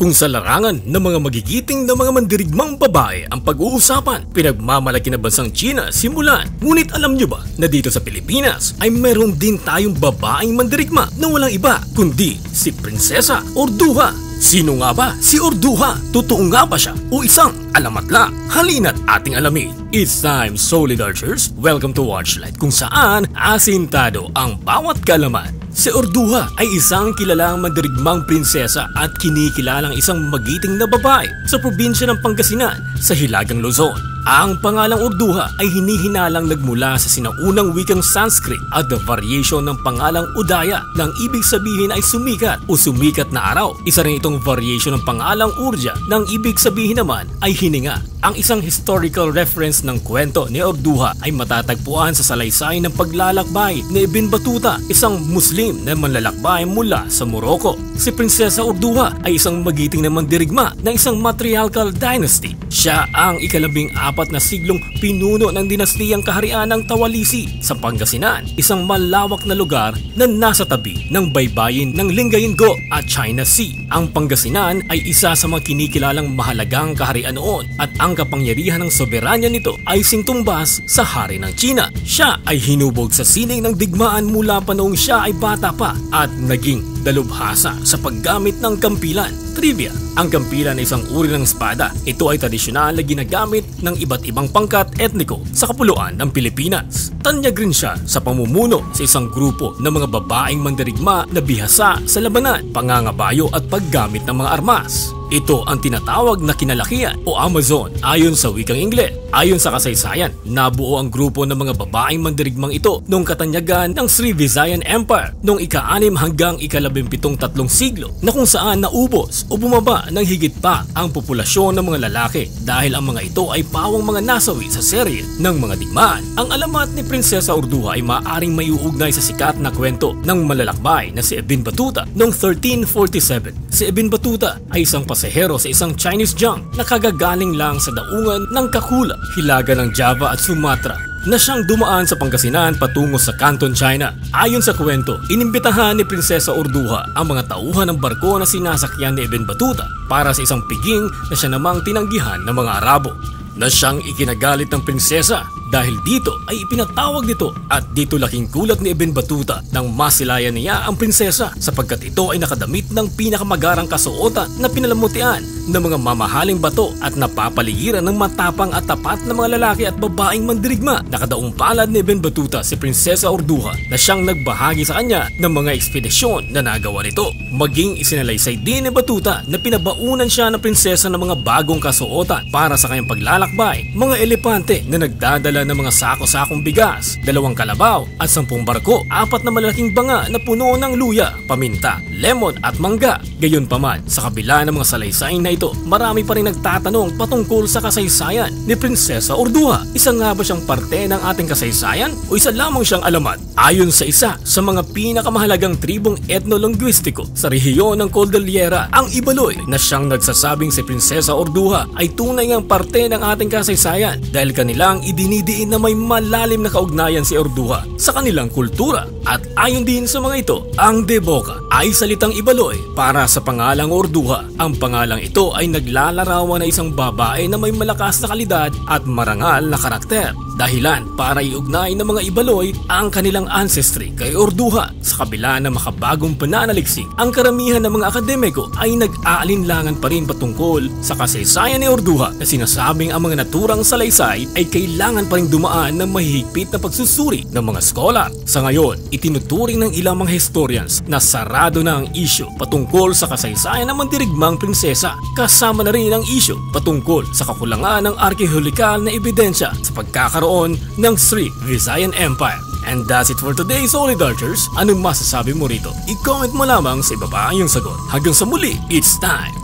Kung sa larangan ng mga magigiting na mga mandirigmang babae ang pag-uusapan, pinagmamalaki na bansang China simulan. Ngunit alam nyo ba na dito sa Pilipinas ay meron din tayong babaeng mandirigma na walang iba kundi si Prinsesa Orduha. Sino nga ba si Orduha? Totoo nga ba siya o isang alamat lang? Halina't ating alamin. It's time, solid archers. Welcome to Watchlight, kung saan asintado ang bawat kaalaman. Si Orduha ay isang kilalang mandirigmang prinsesa at kinikilalang isang magiting na babae sa probinsya ng Pangasinan sa Hilagang Luzon. Ang pangalang Orduha ay hinihinalang nagmula sa sinaunang wikang Sanskrit at the variation ng pangalang Udaya nang ibig sabihin ay sumikat o sumikat na araw. Isa rin itong variation ng pangalang Urja nang ibig sabihin naman ay hininga. Ang isang historical reference ng kwento ni Orduha ay matatagpuan sa salaysay ng paglalakbay ni Ibn Battuta, isang Muslim na manlalakbay mula sa Morocco. Si Prinsesa Orduha ay isang magiting na mandirigma ng isang matriarchal dynasty. Siya ang ika-14 na siglong pinuno ng dinastiyang kaharian ng Tawalisi sa Pangasinan, isang malawak na lugar na nasa tabi ng baybayin ng Lingayen-go at China Sea. Ang Pangasinan ay isa sa mga kinikilalang mahalagang kaharian noon at ang kapangyarihan ng soberanya nito ay singtumbas sa hari ng China. Siya ay hinubog sa sining ng digmaan mula pa noong siya ay bata pa at naging dalubhasa sa paggamit ng kampilan. Trivia: ang kampilan ay isang uri ng espada. Ito ay tradisyonal na ginagamit ng iba't ibang pangkat etniko sa kapuluan ng Pilipinas. Tanyag rin siya sa pamumuno sa isang grupo ng mga babaeng mandirigma na bihasa sa labanan, pangangabayo at paggamit ng mga armas. Ito ang tinatawag na kinalakihan o Amazon ayon sa wikang Ingles. Ayon sa kasaysayan, nabuo ang grupo ng mga babaeng mandirigmang ito noong katanyagan ng Srivisayan Empire noong ika-6 hanggang ika-17 siglo, na kung saan naubos o bumaba ng higit pa ang populasyon ng mga lalaki dahil ang mga ito ay pawang mga nasawi sa serye ng mga digmaan. Ang alamat ni Prinsesa Orduha ay maaaring maiuugnay sa sikat na kwento ng malalakbay na si Ibn Battuta noong 1347. Si Ibn Battuta ay isang pasahero sa isang Chinese junk na kagagaling lang sa daungan ng Kakula, hilaga ng Java at Sumatra, na siyang dumaan sa Pangasinan patungo sa Canton, China. Ayon sa kwento, inimbitahan ni Prinsesa Orduha ang mga tauhan ng barko na sinasakyan ni Ibn Battuta para sa isang piging na siya namang tinanggihan ng mga Arabo, na siyang ikinagalit ng prinsesa. Dahil dito ay ipinatawag nito at dito laking gulat ni Ibn Battuta nang masilayan niya ang prinsesa sapagkat ito ay nakadamit ng pinakamagarang kasuotan na pinalamutian ng mga mamahaling bato at napapaligiran ng matapang at tapat na mga lalaki at babaeng mandirigma. Nakadaong palad ni Ibn Battuta si Prinsesa Orduha na siyang nagbahagi sa kanya ng mga ekspedisyon na nagawa nito. Maging isinalaysay din ni Battuta na pinabaunan siya ng prinsesa ng mga bagong kasuotan para sa kanyang paglalakbay, mga elepante na nagdadala ng mga sako-sakong bigas, 2 kalabaw at 10 barko, 4 na malalaking banga na puno ng luya, paminta, lemon at mangga. Gayunpaman, sa kabila ng mga salaysay na ito, marami pa rin nagtatanong patungkol sa kasaysayan ni Prinsesa Orduha. Isa nga ba siyang parte ng ating kasaysayan o isa lamang siyang alamat? Ayon sa isa sa mga pinakamahalagang tribong etno-linguistiko sa rehiyon ng Cordillera, ang Ibaloy, na siyang nagsasabing si Prinsesa Orduha ay tunay ngang parte ng ating kasaysayan dahil kanilang idinidiin na may malalim na kaugnayan si Orduha sa kanilang kultura. At ayon din sa mga ito, ang Deboka ay salitang Ibaloy para sa pangalang Orduha. Ang pangalang ito ay naglalarawan na isang babae na may malakas na kalidad at marangal na karakter, dahilan para iugnay ng mga Ibaloy ang kanilang ancestry kay Orduha. Sa kabila ng makabagong pananaliksik, ang karamihan ng mga akademiko ay nag-aalinlangan pa rin patungkol sa kasaysayan ni Orduha na sinasabing ang mga naturang salaysay ay kailangan pa rin dumaan ng mahigpit na pagsusuri ng mga scholar. Sa ngayon, itinuturing ng ilang mga historians na sarado na ang issue patungkol sa kasaysayan ng mandirigmang prinsesa. Kasama na rin ang issue patungkol sa kakulangan ng arkeolohikal na ebidensya sa pagkakaroon ng Srivisayan Empire. And that's it for today, solid archers. Anong masasabi mo rito? I-comment mo lamang sa ibaba ang iyong sagot. Hanggang sa muli, it's time